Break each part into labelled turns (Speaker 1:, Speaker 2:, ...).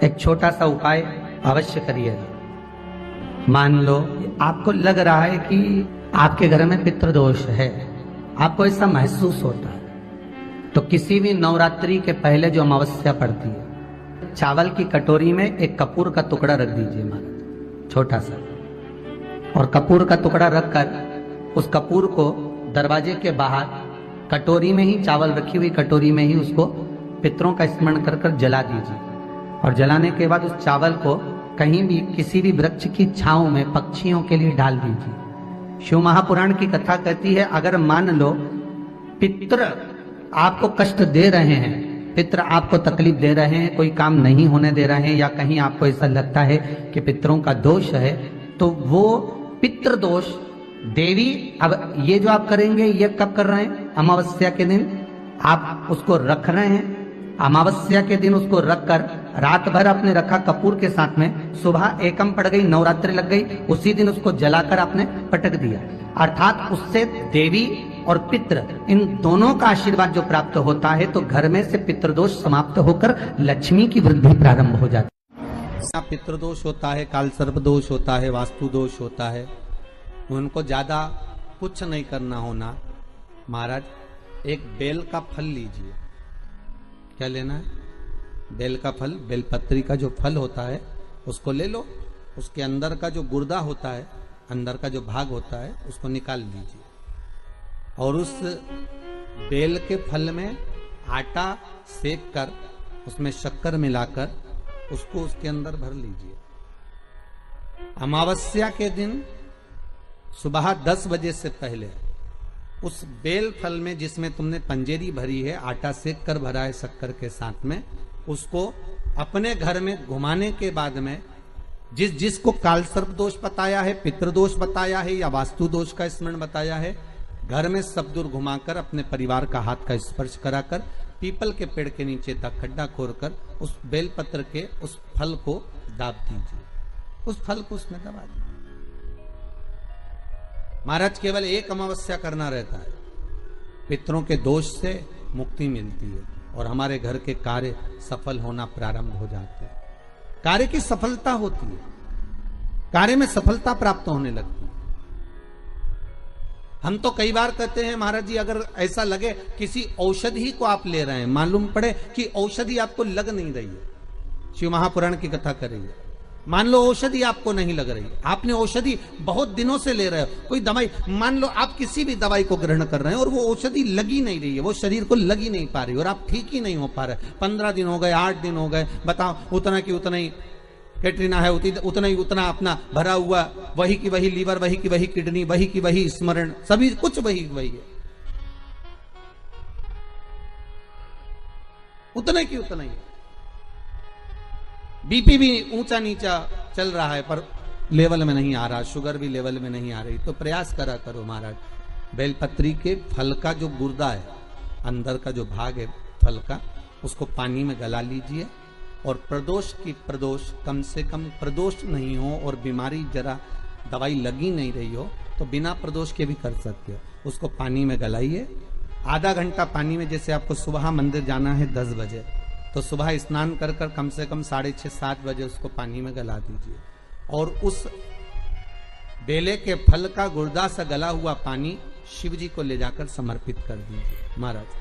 Speaker 1: एक छोटा सा उपाय अवश्य करिएगा। मान लो आपको लग रहा है कि आपके घर में पितृदोष है, आपको ऐसा महसूस होता है, तो किसी भी नवरात्रि के पहले जो अमावस्या पड़ती है, चावल की कटोरी में एक कपूर का टुकड़ा रख दीजिए महाराज, छोटा सा, और कपूर का टुकड़ा रखकर उस कपूर को दरवाजे के बाहर कटोरी में ही, चावल रखी हुई कटोरी में ही उसको पितरों का स्मरण कर कर जला दीजिए। और जलाने के बाद उस चावल को कहीं भी किसी भी वृक्ष की छांव में पक्षियों के लिए डाल दीजिए। शिव महापुराण की कथा कहती है, अगर मान लो पितृ आपको कष्ट दे रहे हैं, पितृ आपको तकलीफ दे रहे हैं, कोई काम नहीं होने दे रहे हैं, या कहीं आपको ऐसा लगता है कि पितरों का दोष है, तो वो पितृदोष देवी, अब ये जो आप करेंगे ये कब कर रहे हैं? अमावस्या के दिन आप उसको रख रहे हैं। अमावस्या के दिन उसको रखकर रात भर आपने रखा कपूर के साथ में, सुबह एकम पड़ गई, नवरात्रि लग गई, उसी दिन उसको जलाकर आपने पटक दिया। अर्थात उससे देवी और पितृ इन दोनों का आशीर्वाद जो प्राप्त होता है, तो घर में से पितृदोष समाप्त होकर लक्ष्मी की वृद्धि प्रारंभ हो जाती है। पितृदोष होता है, काल सर्प दोष होता है, वास्तु दोष होता है, उनको ज्यादा कुछ नहीं करना होना। महाराज एक बेल का फल लीजिए। क्या लेना है? बेल का फल, बेलपत्री का जो फल होता है उसको ले लो, उसके अंदर का जो गुर्दा होता है, अंदर का जो भाग होता है, उसको निकाल लीजिए, और उस बेल के फल में आटा सेक कर उसमें शक्कर मिलाकर उसको उसके अंदर भर लीजिए। अमावस्या के दिन सुबह 10 बजे से पहले उस बेल फल में, जिसमें तुमने पंजेरी भरी है, आटा सेक कर भरा है शक्कर के साथ में, उसको अपने घर में घुमाने के बाद में जिसको काल सर्प दोष बताया है, पितृदोष बताया है, या वास्तु दोष का स्मरण बताया है, घर में सब दूर घुमाकर अपने परिवार का हाथ का स्पर्श कराकर पीपल के पेड़ के नीचे तक खड्डा खोदकर उस बेलपत्र के उस फल को दाब दीजिए, उस फल को उसमें दबा दीजिए। महाराज केवल एक अमावस्या करना रहता है, पितरों के दोष से मुक्ति मिलती है और हमारे घर के कार्य सफल होना प्रारंभ हो जाते हैं। कार्य की सफलता होती है, कार्य में सफलता प्राप्त होने लगती है। हम तो कई बार कहते हैं महाराज जी, अगर ऐसा लगे किसी औषधि को आप ले रहे हैं, मालूम पड़े कि औषधि आपको लग नहीं रही है, शिव महापुराण की कथा कर रही है, मान लो औषधि आपको नहीं लग रही, आपने औषधि बहुत दिनों से ले रहे हो, कोई दवाई, मान लो आप किसी भी दवाई को ग्रहण कर रहे हैं और वो औषधि लगी नहीं रही है, वो शरीर को लगी नहीं पा रही और आप ठीक ही नहीं हो पा रहे, 15 दिन हो गए, 8 दिन हो गए, बताओ, उतना की उतना ही कैटरीना है, उतना ही उतना अपना भरा हुआ, वही की वही लीवर, वही की वही किडनी, वही की वही स्मरण, सभी कुछ वही वही है, उतना की उतना ही। बीपी भी ऊंचा नीचा चल रहा है पर लेवल में नहीं आ रहा, शुगर भी लेवल में नहीं आ रही, तो प्रयास करा करो महाराज, बेलपत्री के फल का जो गुर्दा है, अंदर का जो भाग है फल का, उसको पानी में गला लीजिए, और प्रदोष कम से कम प्रदोष नहीं हो और बीमारी जरा दवाई लगी नहीं रही हो तो बिना प्रदोष के भी कर सकते हो, उसको पानी में गलाइए। आधा घंटा पानी में, जैसे आपको सुबह मंदिर जाना है 10 बजे, तो सुबह स्नान कर कर कम से कम 6:30-7 बजे उसको पानी में गला दीजिए, और उस बेले के फल का गुर्दा सा गला हुआ पानी शिव जी को ले जाकर समर्पित कर दीजिए। महाराज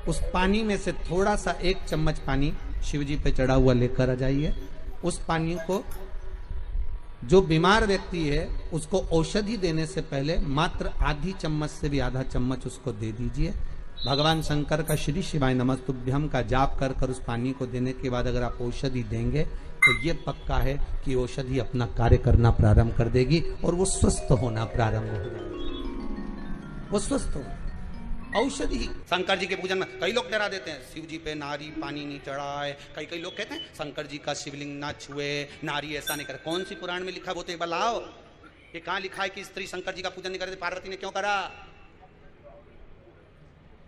Speaker 1: उस पानी में से थोड़ा सा 1 चम्मच पानी शिव जी पे चढ़ा हुआ लेकर आ जाइए। उस पानी को जो बीमार व्यक्ति है उसको औषधि देने से पहले मात्र आधी चम्मच से भी आधा चम्मच उसको दे दीजिए। भगवान शंकर का श्री शिवाय नमस्तुभ्यम का जाप कर कर उस पानी को देने के बाद अगर आप औषधि देंगे तो ये पक्का है कि औषधि अपना कार्य करना प्रारंभ कर देगी और वो स्वस्थ होना प्रारंभ हो जाएगी, वो स्वस्थ हो। औषधि शंकर जी के पूजन में कई लोग डरा देते हैं, शिव जी पे नारी पानी नहीं चढ़ाए, कई लोग कहते हैं शंकर जी का शिवलिंग ना छुए, नारी ऐसा नहीं करे। कौन सी पुराण में लिखा वो तो एक बार लाओ, ये कहां लिखा है कि स्त्री शंकर जी का पूजन नहीं करती? पार्वती ने क्यों करा?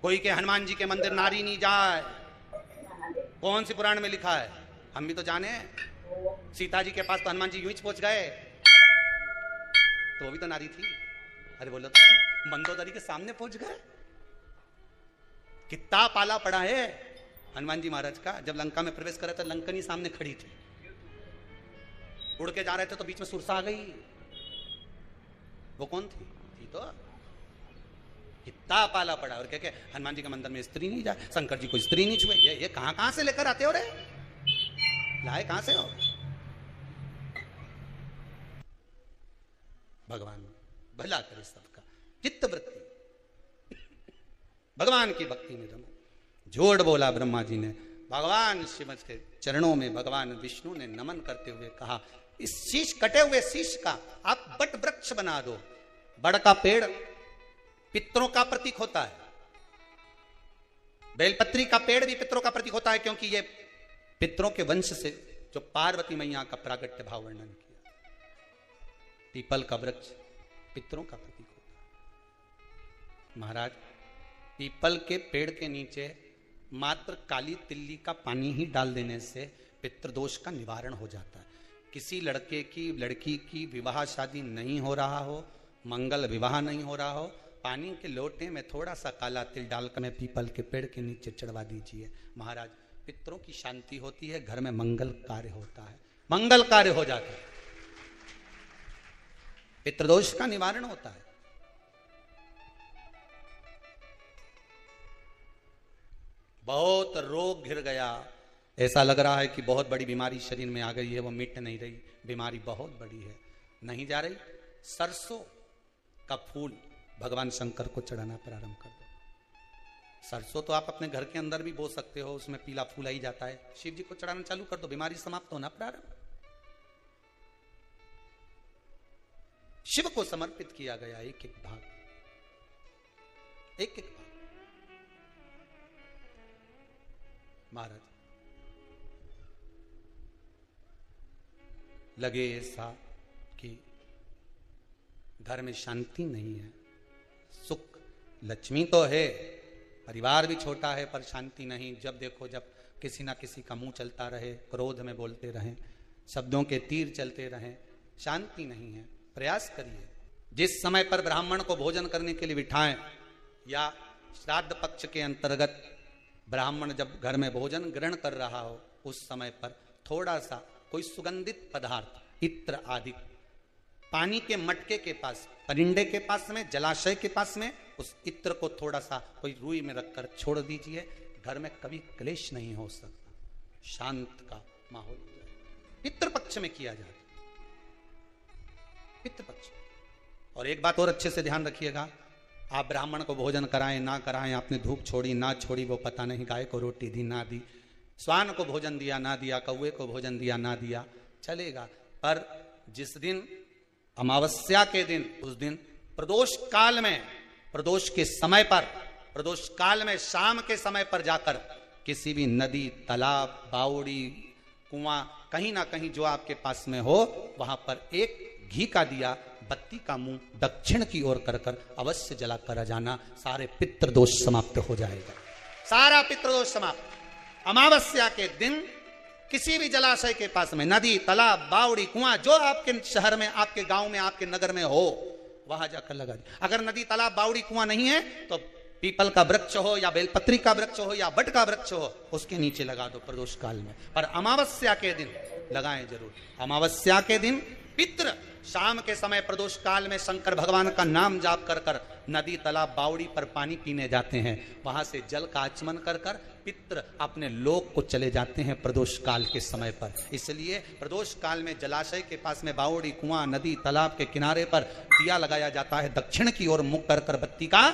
Speaker 1: कोई के हनुमान जी के मंदिर नारी नहीं जाए, कौन सी पुराण में लिखा है? हम भी तो जाने, सीता जी के पास तो हनुमान जी यूं ही पहुंच गए, तो वो भी तो नारी थी। अरे बोलो तो मंदोदरी के सामने पहुंच गए, कितना पाला पड़ा है, हनुमान जी महाराज का जब लंका में प्रवेश करा था, लंकनी सामने खड़ी थी, उड़ के जा रहे थे तो बीच में सुरसा आ गई। वो कौन थी? थी तो कितना पाला पड़ा। और क्या हनुमान जी के मंदिर में स्त्री नहीं जाए, शंकर जी को स्त्री नहीं छुए। ये कहां से लेकर आते हो रे, लाए कहां से हो? भगवान भला करे सबका, चित्त वृत्ति भगवान की भक्ति में रमो। झूठ बोला ब्रह्मा जी ने। भगवान शिव के चरणों में भगवान विष्णु ने नमन करते हुए कहा, इस शीश, कटे हुए शीश का आप बट वृक्ष बना दो। बड़ का पेड़ पितरों का प्रतीक होता है, बेलपत्री का पेड़ भी पितरों का प्रतीक होता है, क्योंकि ये पितरों के वंश से जो पार्वती मैया का प्रागट्य भाव वर्णन किया। पीपल का वृक्ष पितरों का प्रतीक होता है। महाराज, पीपल के पेड़ के नीचे मात्र काली तिल्ली का पानी ही डाल देने से पितृदोष का निवारण हो जाता है। किसी लड़के की लड़की की विवाह शादी नहीं हो रहा हो, मंगल विवाह नहीं हो रहा हो, पानी के लोटे में थोड़ा सा काला तिल डालकर में पीपल के पेड़ के नीचे चढ़वा दीजिए। महाराज, पितरों की शांति होती है, घर में मंगल कार्य होता है, मंगल कार्य हो जाता है, पितृदोष का निवारण होता है। बहुत रोग घिर गया, ऐसा लग रहा है कि बहुत बड़ी बीमारी शरीर में आ गई है, वो मिट नहीं रही, बीमारी बहुत बड़ी है, नहीं जा रही। सरसों का फूल भगवान शंकर को चढ़ाना प्रारंभ कर दो। सरसों तो आप अपने घर के अंदर भी बो सकते हो, उसमें पीला फूल ही जाता है, शिव जी को चढ़ाना चालू कर दो, बीमारी समाप्त होना प्रारंभ। शिव को समर्पित किया गया एक एक भाग, एक एक भाग। महाराज, लगे ऐसा कि घर में शांति नहीं है, सुख लक्ष्मी तो है, परिवार भी छोटा है पर शांति नहीं। जब देखो जब किसी ना किसी का मुंह चलता रहे, क्रोध में बोलते रहें, शब्दों के तीर चलते रहें, शांति नहीं है। प्रयास करिए, जिस समय पर ब्राह्मण को भोजन करने के लिए बिठाएं या श्राद्ध पक्ष के अंतर्गत ब्राह्मण जब घर में भोजन ग्रहण कर रहा हो, उस समय पर थोड़ा सा कोई सुगंधित पदार्थ, इत्र आदि, पानी के मटके के पास, परिंदे के पास में, जलाशय के पास में उस इत्र को थोड़ा सा कोई रुई में रखकर छोड़ दीजिए। घर में कभी क्लेश नहीं हो सकता, शांत का माहौल हो जाए। पितृपक्ष में किया जाए, पितृपक्ष। और एक बात और अच्छे से ध्यान रखिएगा, आप ब्राह्मण को भोजन कराएं ना कराएं, आपने धूप छोड़ी ना छोड़ी वो पता नहीं, गाय को रोटी दी ना दी, स्वान को भोजन दिया ना दिया, कौवे को भोजन दिया ना दिया, चलेगा। पर जिस दिन अमावस्या के दिन, उस दिन प्रदोष काल में, प्रदोष के समय पर, प्रदोष काल में शाम के समय पर जाकर किसी भी नदी, तालाब, बावड़ी, कुआं, कहीं ना कहीं जो आपके पास में हो, वहां पर एक घी का दिया, बत्ती का मुंह दक्षिण की ओर कर कर अवश्य जला कर जाना, सारे पितृदोष समाप्त हो जाएगा, सारा पितृदोष समाप्त। अमावस्या के दिन किसी भी जलाशय के पास में, नदी, तालाब, बावड़ी, कुआं, जो आपके शहर में, आपके गांव में, आपके नगर में हो, वहां जाकर लगा दे। अगर नदी, तालाब, बावड़ी, कुआं नहीं है तो पीपल का वृक्ष हो या बेलपत्री का वृक्ष हो या बट का वृक्ष हो, उसके नीचे लगा दो प्रदोष काल में। पर अमावस्या के दिन लगाएं जरूर। अमावस्या के दिन पितृ शाम के समय प्रदोष काल में शंकर भगवान का नाम जाप कर कर नदी, तालाब, बावड़ी पर पानी पीने जाते हैं, वहां से जल का आचमन कर कर पितृ अपने लोक को चले जाते हैं प्रदोष काल के समय पर। इसलिए प्रदोष काल में जलाशय के पास में, बावड़ी, कुआं, नदी, तालाब के किनारे पर दिया लगाया जाता है दक्षिण की ओर मुख कर कर बत्ती का,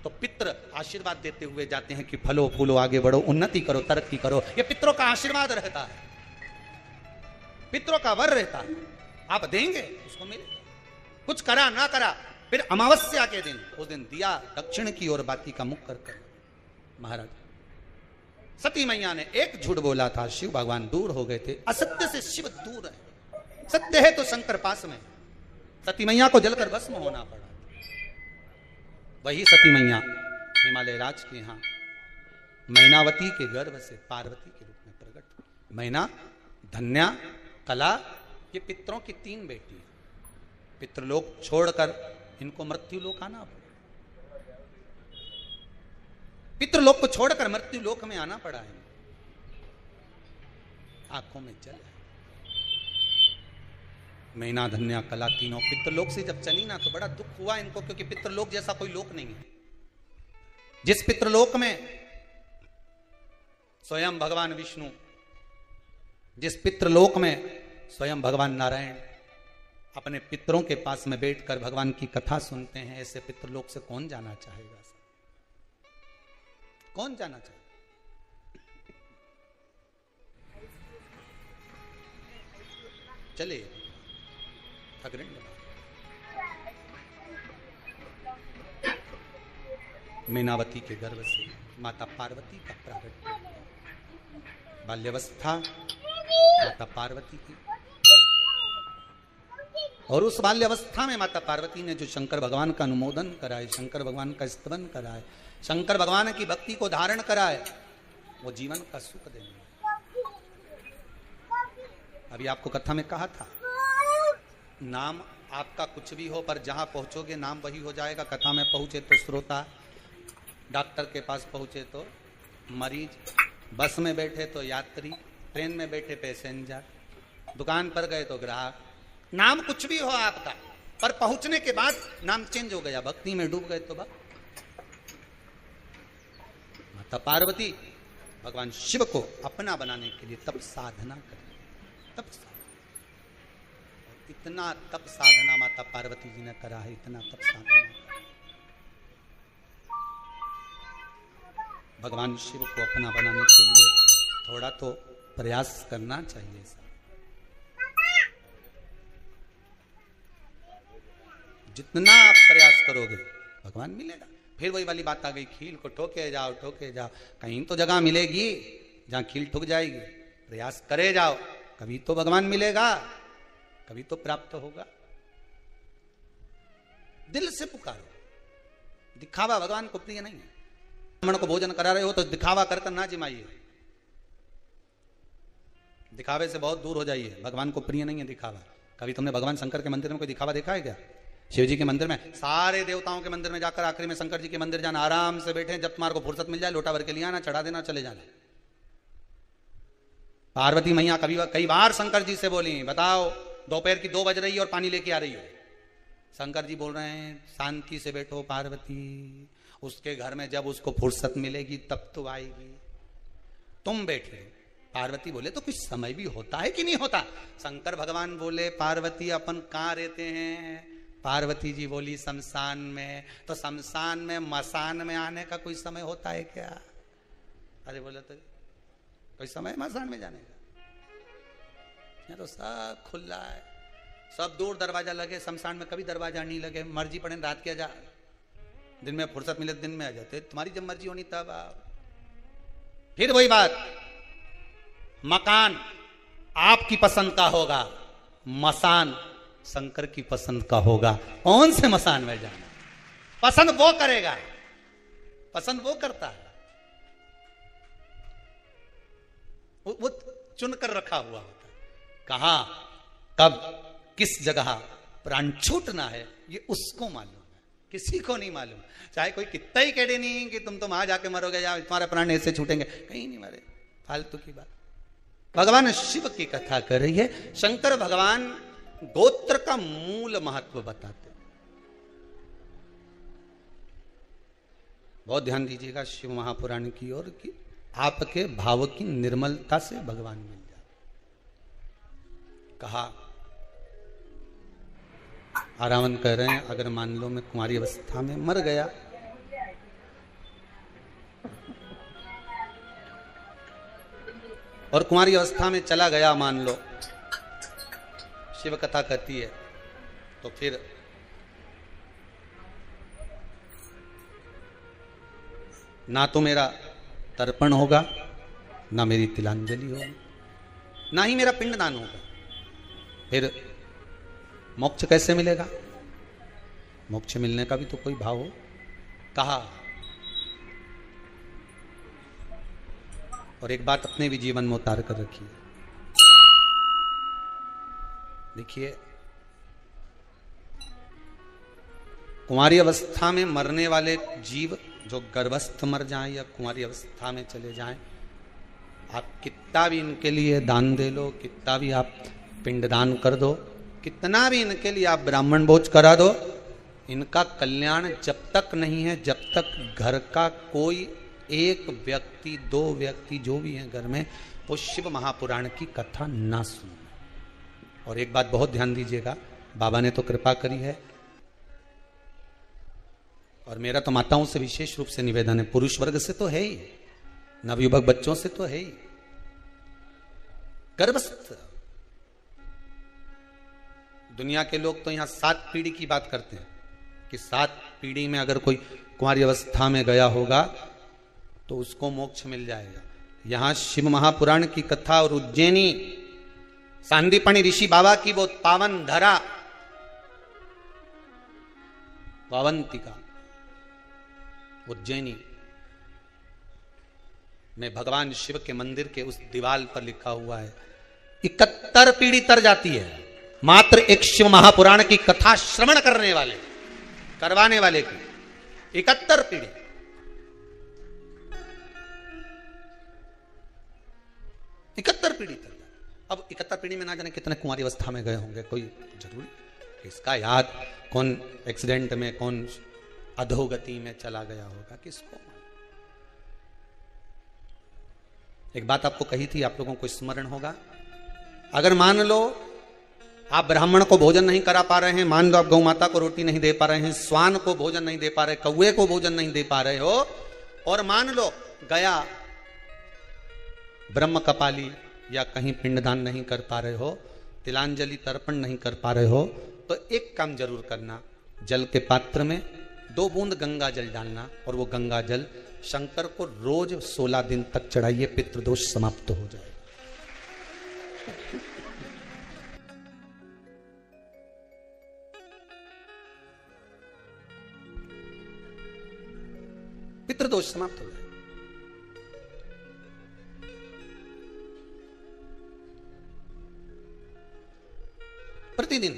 Speaker 1: तो पितृ आशीर्वाद देते हुए जाते हैं कि फलो फूलो, आगे बढ़ो, उन्नति करो, तरक्की करो। ये पितरों का आशीर्वाद रहता है, पितरों का वर रहता है। आप देंगे उसको मिलेगा, कुछ करा ना करा। फिर अमावस्या के दिन, उस दिन दिया दक्षिण की ओर बाती का मुख कर कर। महाराज, सती मैया ने एक झूठ बोला था, शिव भगवान दूर हो गए थे। असत्य से शिव दूर है, सत्य है तो शंकर पास में। सती मैया को जलकर भस्म होना पड़ा। वही सती मैया हिमालय राज के यहां मैनावती के गर्भ से पार्वती के रूप में प्रकट। मैना, धन्या, कला, ये पितरों की 3 बेटी हैं। पितृलोक छोड़कर इनको मृत्युलोक आना पड़ा, पितृलोक को छोड़कर मृत्युलोक में आना पड़ा है।
Speaker 2: आंखों में जल है। मैना धन्या कला तीनों पितृलोक से जब चली ना तो बड़ा दुख हुआ इनको, क्योंकि पितृलोक जैसा कोई लोक नहीं है। जिस पितृलोक में स्वयं भगवान विष्णु, जिस पितृलोक में स्वयं भगवान नारायण अपने पितरों के पास में बैठकर भगवान की कथा सुनते हैं, ऐसे पितृलोक से कौन जाना चाहेगा? कौन जाना चाहेगा? चले मीनावती के गर्भ से माता पार्वती का प्रागट्य, बाल्यावस्था माता पार्वती की, और उस बाल्यावस्था में माता पार्वती ने जो शंकर भगवान का अनुमोदन कराए, शंकर भगवान का स्तवन कराए, शंकर भगवान की भक्ति को धारण कराए, वो जीवन का सुख देंगे। अभी आपको कथा में कहा था, नाम आपका कुछ भी हो पर जहां पहुंचोगे नाम वही हो जाएगा। कथा में पहुंचे तो श्रोता, डॉक्टर के पास पहुंचे तो मरीज, बस में बैठे तो यात्री, ट्रेन में बैठे पैसेंजर, दुकान पर गए तो ग्राहक। नाम कुछ भी हो आपका, पर पहुंचने के बाद नाम चेंज हो गया, भक्ति में डूब गए तो माता पार्वती भगवान शिव को अपना बनाने के लिए तप साधना करें, तप साधना। इतना तप साधना माता पार्वती जी ने करा है, इतना तप साधना भगवान शिव को अपना बनाने के लिए थोड़ा तो प्रयास करना चाहिए। जितना आप प्रयास करोगे भगवान मिलेगा। फिर वही वाली बात आ गई, खील को ठोके जाओ, ठोके जाओ, कहीं तो जगह मिलेगी जहां खील ठुक जाएगी। प्रयास करे जाओ, कभी तो भगवान मिलेगा, कभी तो प्राप्त होगा। दिल से पुकारो, दिखावा भगवान को प्रिय नहीं है। ब्राह्मण को भोजन करा रहे हो तो दिखावा कर कर ना जिमाइए, दिखावे से बहुत दूर हो जाइए। भगवान को प्रिय नहीं है दिखावा। कभी तुमने भगवान शंकर के मंदिर में कोई दिखावा देखा है क्या? शिव जी के मंदिर में, सारे देवताओं के मंदिर में जाकर आखिरी में शंकर जी के मंदिर जाना, आराम से बैठे, जब तुम्हारे को फुर्सत मिल जाए लोटा भर के लिया ना, चढ़ा देना, चले जाना। पार्वती मैया कई बार शंकर जी से बोली, बताओ दोपहर की 2 बज रही है और पानी लेके आ रही हो। शंकर जी बोल रहे हैं शांति से बैठो पार्वती, उसके घर में जब उसको फुर्सत मिलेगी तब तो आएगी, तुम बैठे। पार्वती बोले तो कुछ समय भी होता है कि नहीं होता? शंकर भगवान बोले पार्वती अपन कहाँ रहते हैं? पार्वती जी बोली शमशान में। तो शमशान में मसान में आने का कोई समय होता है क्या? अरे बोले तो कोई समय मसान में जाने का? ये तो सब खुला है, सब दूर दरवाजा लगे, शमशान में कभी दरवाजा नहीं लगे। मर्जी पड़े रात के जा, दिन में फुर्सत मिले दिन में आ जाते, तुम्हारी जब मर्जी होनी तब आओ। फिर वही बात, मकान आपकी पसंद का होगा, मसान शंकर की पसंद का होगा। कौन से मसान में जाना पसंद वो करेगा, पसंद वो करता है, वो चुनकर रखा हुआ होता है। कहां कब किस जगह प्राण छूटना है ये उसको मालूम है, किसी को नहीं मालूम। चाहे कोई कितना ही कह दे नहीं कि तुम तो वहां जाके मरोगे या तुम्हारे प्राण ऐसे छूटेंगे, कहीं नहीं मरे, फालतू की बात। भगवान शिव की कथा कर रही है। शंकर भगवान गोत्र का मूल महत्व बताते, बहुत ध्यान दीजिएगा शिव महापुराण की ओर, कि आपके भाव की निर्मलता से भगवान मिल जाए। कहा आरावन कह रहे हैं, अगर मान लो मैं कुंवारी अवस्था में मर गया, और कुंवारी अवस्था में चला गया मान लो, शिव कथा कहती है, तो फिर ना तो मेरा तर्पण होगा, ना मेरी तिलांजलि होगी, ना ही मेरा पिंडदान होगा। फिर मोक्ष कैसे मिलेगा? मोक्ष मिलने का भी तो कोई भाव हो। कहा, और एक बात अपने भी जीवन में उतार कर रखिए। देखिए, कुंवारी अवस्था में मरने वाले जीव जो गर्भस्थ मर जाएं या कुंवारी अवस्था में चले जाएं, आप कितना भी इनके लिए दान दे लो, कितना भी आप पिंडदान कर दो, कितना भी इनके लिए आप ब्राह्मण भोज करा दो, इनका कल्याण जब तक नहीं है, जब तक घर का कोई एक व्यक्ति, दो व्यक्ति जो भी हैं घर में, वो शिव महापुराण की कथा ना सुने। और एक बात बहुत ध्यान दीजिएगा, बाबा ने तो कृपा करी है, और मेरा तो माताओं से विशेष रूप से निवेदन है, पुरुष वर्ग से तो है ही, नवयुवक बच्चों से तो है ही, गर्भस्थ दुनिया के लोग तो यहां 7 पीढ़ी की बात करते हैं कि 7 पीढ़ी में अगर कोई कुंवारी अवस्था में गया होगा तो उसको मोक्ष मिल जाएगा। यहां शिव महापुराण की कथा और उज्जैनी सांदीपनी ऋषि बाबा की वो पावन धरा पावंतिका उज्जैनी में भगवान शिव के मंदिर के उस दीवाल पर लिखा हुआ है, 71 पीढ़ी तर जाती है मात्र एक शिव महापुराण की कथा श्रवण करने वाले, करवाने वाले की 71 पीढ़ी। इकहत्तर पीढ़ी तक। अब 71 पीढ़ी में ना जाने कितने कुंवारी अवस्था में गए होंगे, कोई जरूरी इसका याद, कौन एक्सीडेंट में, कौन अधोगति में चला गया होगा, किसको। एक बात आपको कही थी, आप लोगों को स्मरण होगा, अगर मान लो आप ब्राह्मण को भोजन नहीं करा पा रहे हैं, मान लो आप गौ माता को रोटी नहीं दे पा रहे हैं, स्वान को भोजन नहीं दे पा रहे, कौवे को भोजन नहीं दे पा रहे हो, और मान लो गया ब्रह्म कपाली या कहीं पिंडदान नहीं कर पा रहे हो, तिलांजलि तर्पण नहीं कर पा रहे हो, तो एक काम जरूर करना, जल के पात्र में 2 बूंद गंगा जल डालना, और वो गंगा जल शंकर को रोज 16 दिन तक चढ़ाइए, पितृदोष समाप्त हो जाएगा। पितृदोष समाप्त हो जाएगा। प्रतिदिन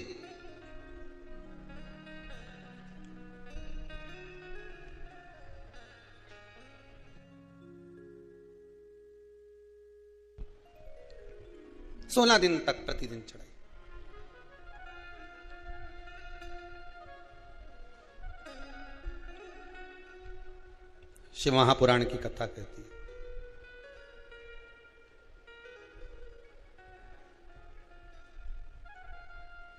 Speaker 2: सोलह दिन तक प्रतिदिन चढ़ाई। शिव महापुराण की कथा कहती है,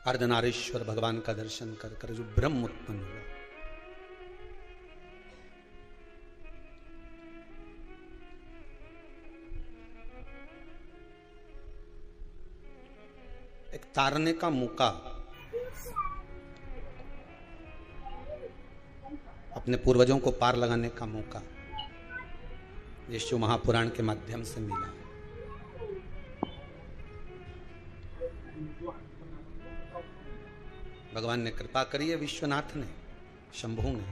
Speaker 2: अर्धनारीश्वर भगवान का दर्शन कर कर जो ब्रह्म उत्पन्न हुआ, एक तारने का मौका अपने पूर्वजों को पार लगाने का मौका ये शिव महापुराण के माध्यम से मिला। भगवान ने कृपा करी है, विश्वनाथ ने, शंभू ने,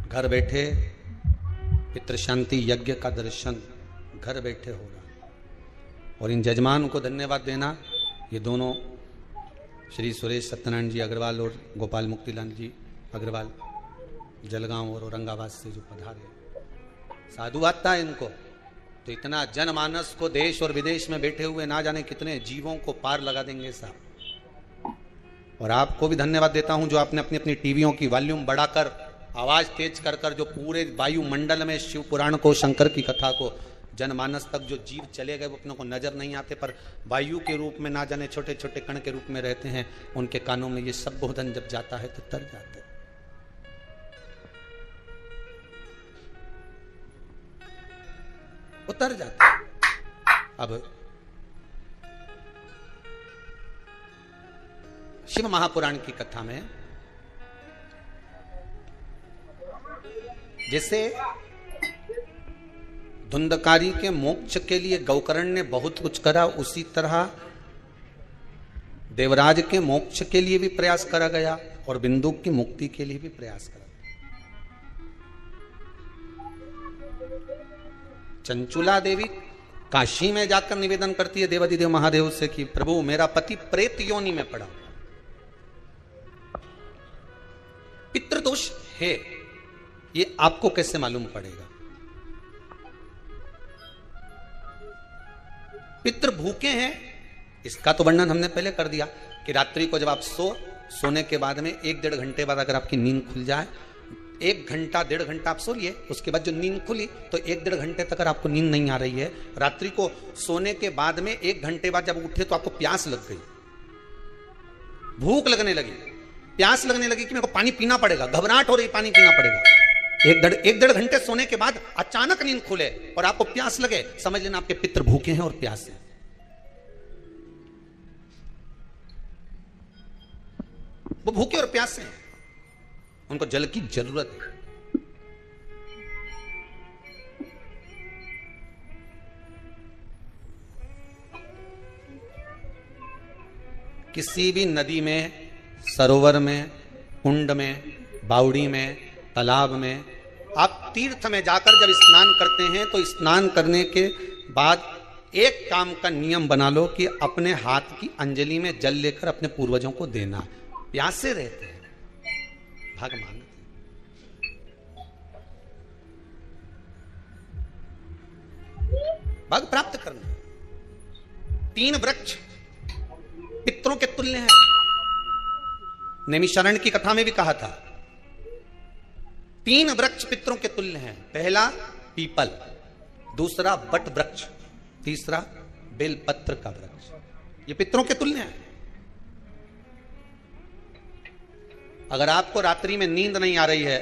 Speaker 2: घर बैठे पितृ शांति यज्ञ का दर्शन घर बैठे हो रहा। और इन जजमान को धन्यवाद देना, ये दोनों श्री सुरेश सत्यनारायण जी अग्रवाल और गोपाल मुक्तिलाल जी अग्रवाल जलगांव और औरंगाबाद से जो पधारे, साधु आता है इनको, तो इतना जनमानस को देश और विदेश में बैठे हुए ना जाने कितने जीवों को पार लगा देंगे साहब। और आपको भी धन्यवाद देता हूं जो आपने अपनी अपनी टीवियों की वॉल्यूम बढ़ाकर, आवाज तेज कर कर जो पूरे वायुमंडल में शिव पुराण को, शंकर की कथा को जनमानस तक जो जीव चले गए वो अपने को नजर नहीं आते, पर वायु के रूप में ना जाने छोटे छोटे कण के रूप में रहते हैं, उनके कानों में ये सब बोधन जब जाता है तो तर जाते हैं। उतर जाते हैं। अब शिव महापुराण की कथा में जैसे धुंधकारी के मोक्ष के लिए गौकर्ण ने बहुत कुछ करा, उसी तरह देवराज के मोक्ष के लिए भी प्रयास करा गया और बिंदु की मुक्ति के लिए भी प्रयास करा। चंचुला देवी काशी में जाकर निवेदन करती है देवाधिदेव महादेव से कि प्रभु मेरा पति प्रेत योनि में पड़ा, पितृदोष है, ये आपको कैसे मालूम पड़ेगा? पितृ भूखे हैं, इसका तो वर्णन हमने पहले कर दिया कि रात्रि को जब आप सोने के बाद में 1-1.5 घंटे बाद अगर आपकी नींद खुल जाए, 1 घंटा 1.5 घंटा आप सो लिए, उसके बाद जो नींद खुली तो 1-1.5 घंटे तक अगर आपको नींद नहीं आ रही है, रात्रि को सोने के बाद में 1 घंटे बाद जब उठे तो आपको प्यास लग गई, भूख लगने लगी, प्यास लगने लगी कि मेरे को पानी पीना पड़ेगा, घबराहट हो रही, पानी पीना पड़ेगा। 1-1.5 घंटे सोने के बाद अचानक नींद खुले और आपको प्यास लगे, समझ लेना आपके पितृ भूखे हैं और प्यास है। वो भूखे और प्यासे हैं, उनको जल की जरूरत है। किसी भी नदी में, सरोवर में, कुंड में, बावड़ी में, तालाब में, आप तीर्थ में जाकर जब स्नान करते हैं तो स्नान करने के बाद एक काम का नियम बना लो कि अपने हाथ की अंजलि में जल लेकर अपने पूर्वजों को देना। प्यासे रहते हैं, भाग मांगते, भाग प्राप्त करना। 3 वृक्ष पितरों के तुल्य हैं। नैमिषारण्य की कथा में भी कहा था 3 वृक्ष पितरों के तुल्य हैं। पहला पीपल, दूसरा बट वृक्ष, तीसरा बेलपत्र का वृक्ष। ये पितरों के तुल्य हैं। अगर आपको रात्रि में नींद नहीं आ रही है,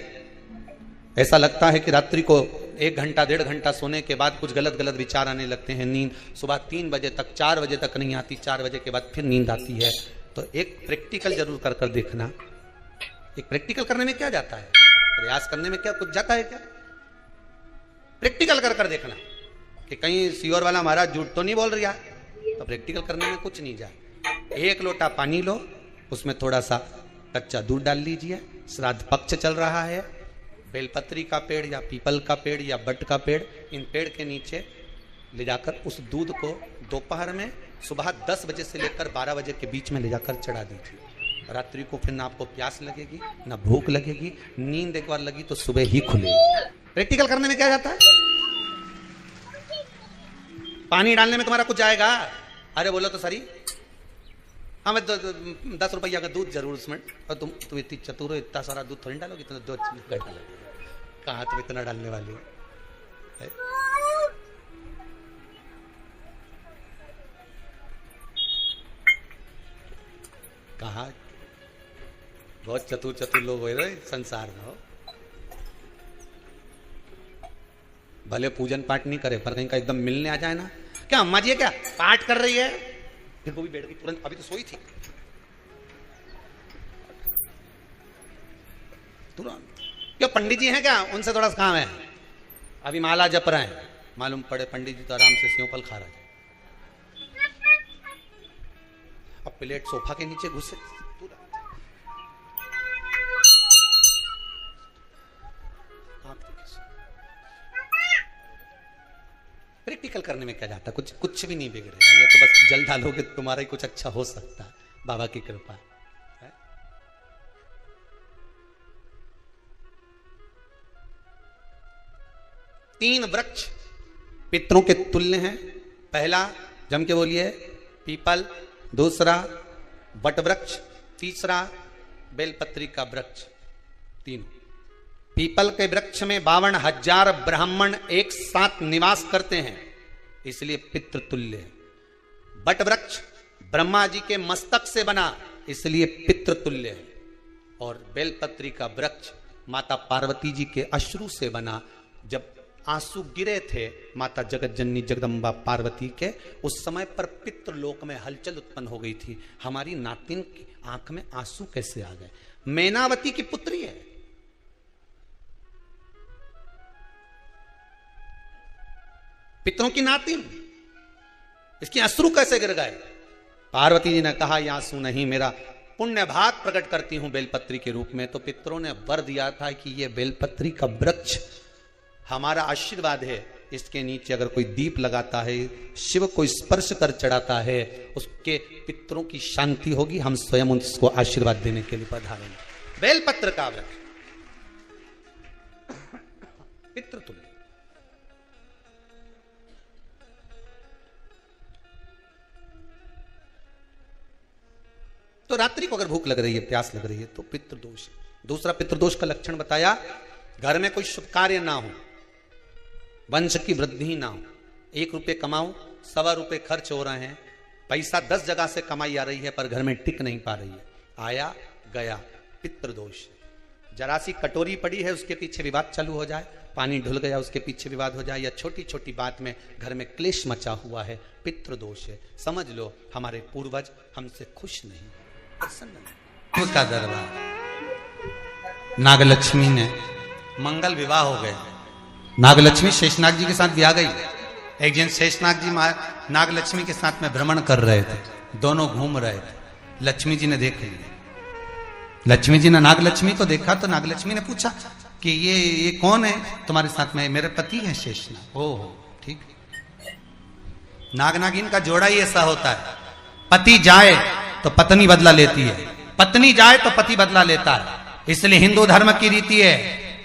Speaker 2: ऐसा लगता है कि रात्रि को 1 घंटा 1.5 घंटा सोने के बाद कुछ गलत गलत विचार आने लगते हैं, नींद सुबह 3 बजे तक 4 बजे तक नहीं आती, 4 बजे के बाद फिर नींद आती है, तो एक प्रैक्टिकल जरूर कर देखना। एक प्रैक्टिकल करने में क्या जाता है, प्रयास करने में क्या कुछ जाता है क्या? प्रैक्टिकल कर देखना कि कहीं सीओर वाला महाराज झूठ तो नहीं बोल रहा है, तो प्रैक्टिकल करने में कुछ नहीं जाए। 1 लोटा पानी लो, उसमें थोड़ा सा कच्चा दूध डाल लीजिए, श्राद्ध पक्ष चल रहा है, बेलपत्री का पेड़ या पीपल का पेड़ या बट का पेड़, इन पेड़ के नीचे ले जाकर उस दूध को दोपहर में सुबह 10 बजे से लेकर 12 बजे के बीच में ले जाकर चढ़ा दीजिए। रात्रि को फिर ना आपको प्यास लगेगी ना भूख लगेगी, नींद एक बार लगी तो सुबह ही खुलेगी। प्रैक्टिकल करने में क्या जाता है? पानी डालने में तुम्हारा कुछ जाएगा? अरे बोलो तो सही, हाँ मैं 10 रुपया का दूध जरूर उसमें, और तुम इतनी चतुर हो, इतना सारा दूध थोड़ी डालोगी, तो 2 घंटा लगेगा। कहाँ तुम इतना डालने वाली है? कहा बहुत चतुर लोग हो रहे संसार में हो, भले पूजन पाठ नहीं करे पर कहीं का एकदम मिलने आ जाए ना, क्या अम्मा जी है क्या पाठ कर रही है, फिर वो भी बैठ गई तुरंत, अभी तो सोई थी तुरंत। क्या पंडित जी हैं क्या, उनसे थोड़ा सा काम है, अभी माला जप रहे हैं, मालूम पड़े पंडित जी तो आराम से सेव फल खा रहे हैं। अब प्लेट सोफा के नीचे घुसे, प्रैक्टिकल करने में क्या जाता, कुछ भी नहीं बिगड़ेगा, ये तो बस जल डालोगे तुम्हारा ही कुछ अच्छा हो सकता है, बाबा की कृपा है। 3 वृक्ष पितरों के तुल्य हैं। पहला जम के बोलिए पीपल, दूसरा बट वृक्ष, तीसरा बेलपत्री का वृक्ष। 3 पीपल के वृक्ष में 52,000 ब्राह्मण एक साथ निवास करते हैं, इसलिए पितृतुल्य है। बट वृक्ष ब्रह्मा जी के मस्तक से बना, इसलिए पितृतुल्य है। और बेलपत्री का वृक्ष माता पार्वती जी के अश्रु से बना, जब आंसू गिरे थे माता जगत जननी जगदम्बा पार्वती के, उस समय पर पितृलोक में हलचल उत्पन्न हो गई थी, हमारी नातिन की आंख में आंसू कैसे आ गए। मैनावती की पुत्री है, पितरों की नातिन, इसकी अश्रु कैसे गिर गए। पार्वती जी ने कहा, यह आंसू नहीं, मेरा पुण्य भाग प्रकट करती हूं बेलपत्री के रूप में। तो पितरों ने वर दिया था कि यह बेलपत्री का वृक्ष हमारा आशीर्वाद है, इसके नीचे अगर कोई दीप लगाता है, शिव को स्पर्श कर चढ़ाता है, उसके पितरों की शांति होगी, हम स्वयं उसको आशीर्वाद देने के लिए पधारेंगे। बेलपत्र का वृक्ष पितृतुल्य। तो रात्रि को अगर भूख लग रही है, प्यास लग रही है, तो पितृदोष। दूसरा पितृदोष का लक्षण बताया, घर में कोई शुभ कार्य ना हो, वंश की वृद्धि ना हो, 1 रुपये कमाओ, 1.25 रुपये खर्च हो रहे हैं, पैसा 10 जगह से कमाई आ रही है पर घर में टिक नहीं पा रही है, आया गया, पितृदोष। जरा सी कटोरी पड़ी है उसके पीछे विवाद चालू हो जाए, पानी ढुल गया उसके पीछे विवाद हो जाए, या छोटी छोटी बात में घर में क्लेश मचा हुआ है, पितृदोष है। समझ लो हमारे पूर्वज हमसे खुश नहीं, प्रसन्न नहीं। उसका दरबार नागलक्ष्मी ने मंगल विवाह हो गए। नागलक्ष्मी शेषनाग जी के साथ ब्याह गई। एक दिन शेषनाग जी नागलक्ष्मी के साथ में भ्रमण कर रहे थे, दोनों घूम रहे थे। लक्ष्मी जी ने देख लिया। लक्ष्मी जी ने नागलक्ष्मी को देखा तो नागलक्ष्मी ने पूछा कि ये कौन है तुम्हारे साथ में? मेरे पति हैं शेषनाग। ओह ठीक। नाग नागिन का जोड़ा ही ऐसा होता है, पति जाए तो पत्नी बदला लेती है, पत्नी जाए तो पति बदला लेता है। इसलिए हिंदू धर्म की रीति है,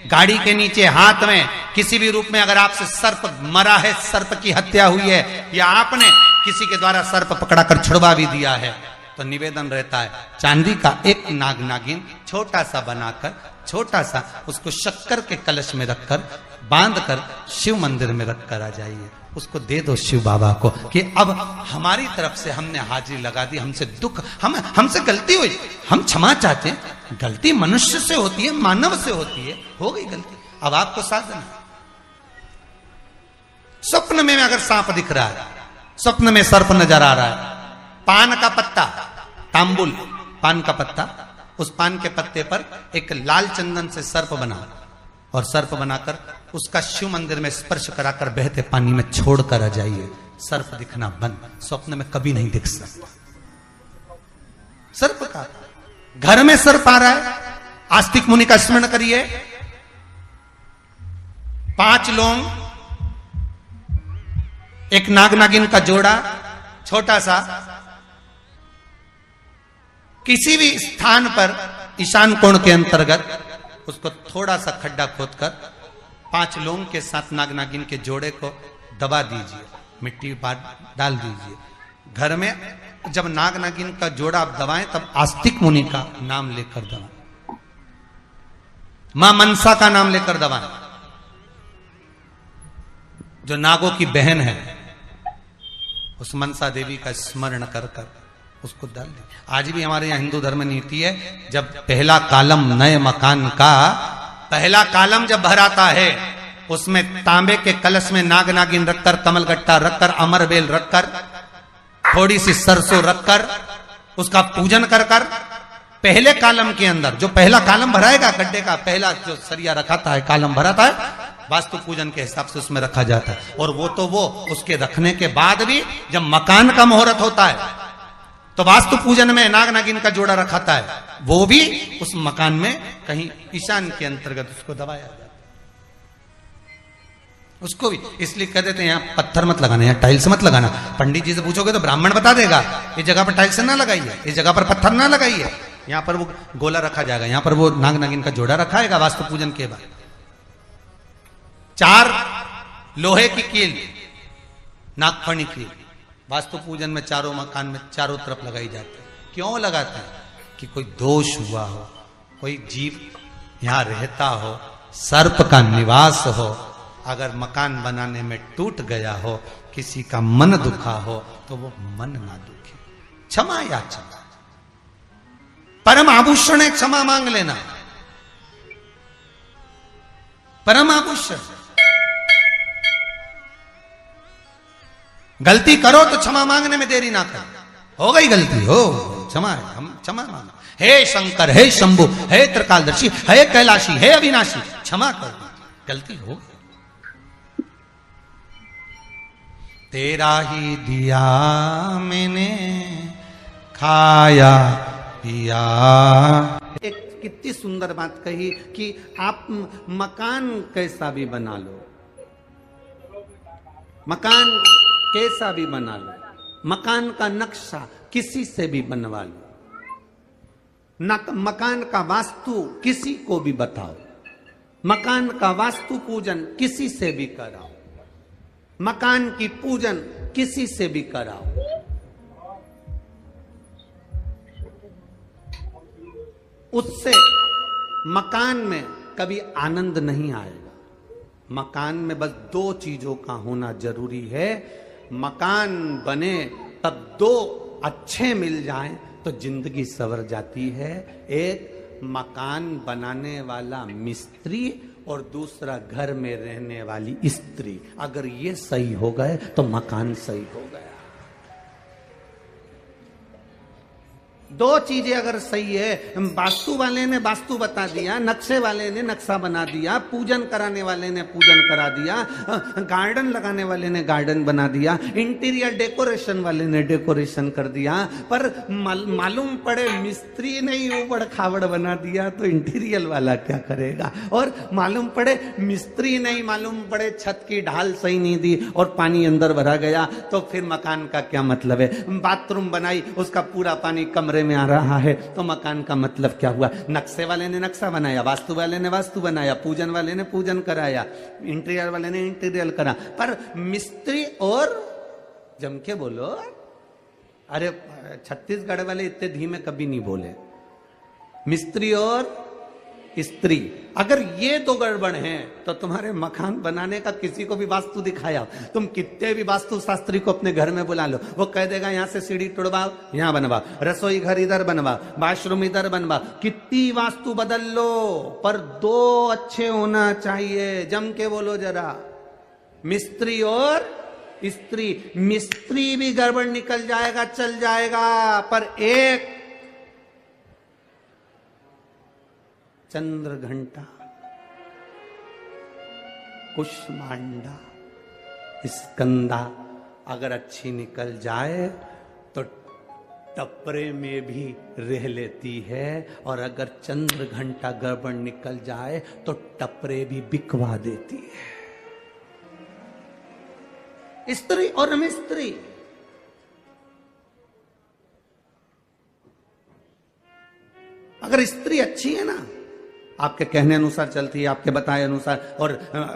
Speaker 2: गाड़ी के नीचे हाथ में किसी भी रूप में अगर आपसे सर्प मरा है, सर्प की हत्या हुई है, या आपने किसी के द्वारा सर्प पकड़ाकर छुड़वा भी दिया है, तो निवेदन रहता है चांदी का एक नाग नागिन छोटा सा बनाकर, छोटा सा उसको शक्कर के कलश में रखकर बांधकर शिव मंदिर में रखकर आ जाइए, उसको दे दो शिव बाबा को कि अब हमारी तरफ से हमने हाजिरी लगा दी, हमसे दुख, हमसे गलती हुई, हम क्षमा चाहते हैं। गलती मनुष्य से होती है, मानव से होती है, हो गई गलती, अब आपको साधन है। स्वप्न में अगर सांप दिख रहा है, स्वप्न में सर्प नजर आ रहा है, पान का पत्ता, तांबुल पान का पत्ता, उस पान के पत्ते पर एक लाल चंदन से सर्प बना और सर्प बनाकर उसका शिव मंदिर में स्पर्श कराकर बहते पानी में छोड़कर आ जाइए, सर्प दिखना बंद। स्वप्न में कभी नहीं दिख सकता सर्प का। घर में सर्प आ रहा है, आस्तिक मुनि का स्मरण करिए, 5 लौंग, एक नाग नागिन का जोड़ा छोटा सा, किसी भी स्थान पर ईशान कोण के अंतर्गत उसको थोड़ा सा खड्डा खोदकर 5 लौंग के साथ नाग नागिन के जोड़े को दबा दीजिए, मिट्टी डाल दीजिए। घर में जब नाग नागिन का जोड़ा आप दबाएं तब आस्तिक मुनि का नाम लेकर दबाएं, मां मनसा का नाम लेकर दबाएं, जो नागों की बहन है, उस मनसा देवी का स्मरण कर कर उसको डाल दें। आज भी हमारे यहाँ हिंदू धर्म नीति है, जब पहला कालम नए मकान का पहला कालम जब भर आता है, उसमें तांबे के कलश में नाग नागिन रखकर, कमलगट्टा रखकर, अमरबेल रखकर, थोड़ी सी सरसों रखकर उसका पूजन कर कर, पहले कालम के अंदर जो पहला कालम भराएगा, गड्ढे का पहला जो सरिया रखाता है, कालम भराता है, वास्तु पूजन के हिसाब से उसमें रखा जाता है। और वो तो वो उसके रखने के बाद भी जब मकान का मुहूर्त होता है तो वास्तु पूजन में नाग नागिन का जोड़ा रखाता है, वो भी उस मकान में कहीं ईशान के अंतर्गत उसको दबाया जाता है। उसको भी इसलिए कह देते हैं यहाँ पत्थर मत लगाना, यहाँ टाइल्स मत लगाना। पंडित जी से पूछोगे तो ब्राह्मण बता देगा, इस जगह पर टाइल्स ना लगाइए, इस जगह पर पत्थर ना लगाइए, यहाँ पर वो गोला रखा जाएगा, यहाँ पर वो नाग नागिन का जोड़ा रखाएगा वास्तु पूजन के बाद। 4 लोहे की कील, नागफणी कील, वास्तु पूजन में चारों मकान में चारों तरफ लगाई जाती है। क्यों लगाते हैं? कि कोई दोष हुआ हो, कोई जीव यहां रहता हो, सर्प का निवास हो, अगर मकान बनाने में टूट गया हो, किसी का मन दुखा हो, तो वो मन ना दुखे। क्षमा याचना, परम आभूषण है क्षमा मांग लेना, परम आभूषण। गलती करो तो क्षमा मांगने में देरी ना करो। हो गई गलती, हो क्षमा है, हम क्षमा मांगो। हे शंकर, हे शंभु, हे त्रिकालदर्शी, हे कैलाशी, हे अविनाशी, क्षमा कर दो, गलती हो गई। तेरा ही दिया मैंने खाया पिया। एक कितनी सुंदर बात कही कि आप मकान कैसा भी बना लो, मकान कैसा भी बना लो, मकान का नक्शा किसी से भी बनवा लो, मकान का वास्तु किसी को भी बताओ,
Speaker 1: मकान का वास्तु पूजन किसी से भी कराओ, मकान की पूजन किसी से भी कराओ, उससे मकान में कभी आनंद नहीं आएगा। मकान में बस दो चीजों का होना जरूरी है। मकान बने तब दो अच्छे मिल जाएं तो जिंदगी संवर जाती है। एक मकान बनाने वाला मिस्त्री और दूसरा घर में रहने वाली स्त्री। अगर ये सही हो गए तो मकान सही हो गया। दो चीजें अगर सही है, वास्तु वाले ने वास्तु बता दिया, नक्शे वाले ने नक्शा बना दिया, पूजन कराने वाले ने पूजन करा दिया, गार्डन लगाने वाले ने गार्डन बना दिया, इंटीरियर डेकोरेशन वाले ने डेकोरेशन कर दिया, पर मालूम पड़े मिस्त्री ने ही ऊबड़ खाबड़ बना दिया तो इंटीरियर वाला क्या करेगा। और मालूम पड़े मिस्त्री नहीं, मालूम पड़े छत की ढाल सही नहीं दी और पानी अंदर भरा गया तो फिर मकान का क्या मतलब है। बाथरूम बनाई, उसका पूरा पानी कमरे में आ रहा है तो मकान का मतलब क्या हुआ। नक्शे वाले ने नक्शा बनाया, वास्तु वाले ने वास्तु बनाया, पूजन वाले ने पूजन कराया, इंटीरियर वाले ने इंटीरियर करा, पर मिस्त्री और जम के बोलो। अरे छत्तीसगढ़ वाले इतने धीमे कभी नहीं बोले। मिस्त्री और स्त्री, अगर ये दो गड़बड़ हैं तो तुम्हारे मकान बनाने का किसी को भी वास्तु दिखाया, तुम कितने भी वास्तु शास्त्री को अपने घर में बुला लो, वो कह देगा यहां से सीढ़ी तोड़वाओ, यहां बनवाओ, रसोई घर इधर बनवाओ, वॉशरूम इधर बनवाओ, कितनी वास्तु बदल लो, पर दो अच्छे होना चाहिए। जम के बोलो जरा, मिस्त्री और स्त्री। मिस्त्री भी गड़बड़ निकल जाएगा, चल जाएगा, पर एक चंद्र घंटा, कुष्मांडा, स्कंदा अगर अच्छी निकल जाए तो टपरे में भी रह लेती है, और अगर चंद्र घंटा गड़बड़ निकल जाए तो टपरे भी बिकवा देती है। स्त्री और मिस्त्री, अगर स्त्री अच्छी है ना, आपके कहने अनुसार चलती है, आपके बताए अनुसार, और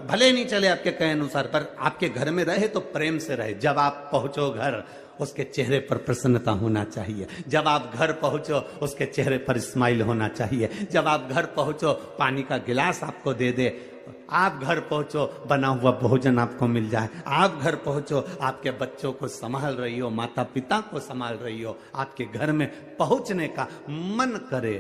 Speaker 1: भले नहीं चले आपके कहे अनुसार, पर आपके घर में रहे तो प्रेम से रहे। जब आप पहुंचो घर, उसके चेहरे पर प्रसन्नता होना चाहिए। जब आप घर पहुंचो, उसके चेहरे पर स्माइल होना चाहिए। जब आप घर पहुंचो, पानी का गिलास आपको दे दे। आप घर पहुंचो, बना हुआ भोजन आपको मिल जाए। आप घर पहुंचो, आपके बच्चों को संभाल रही हो, माता पिता को संभाल रही हो, आपके घर में पहुंचने का मन करे।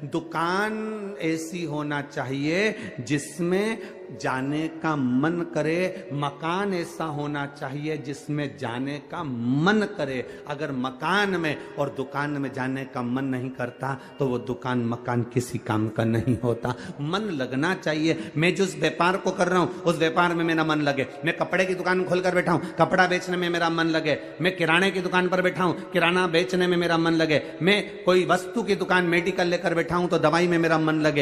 Speaker 1: दुकान ऐसी होना चाहिए जिसमें जाने का मन करे, मकान ऐसा होना चाहिए जिसमें जाने का मन करे। अगर मकान में और दुकान में जाने का मन नहीं करता तो वो दुकान मकान किसी काम का नहीं होता। मन लगना चाहिए। मैं जिस व्यापार को कर रहा हूं उस व्यापार में मेरा मन लगे। मैं कपड़े की दुकान खोलकर बैठा हूं, कपड़ा बेचने में मेरा मन लगे। मैं किराने की दुकान पर बैठा हूं, किराना बेचने में मेरा मन लगे। मैं कोई वस्तु की दुकान मेडिकल लेकर बैठा हूं तो दवाई में मेरा मन लगे।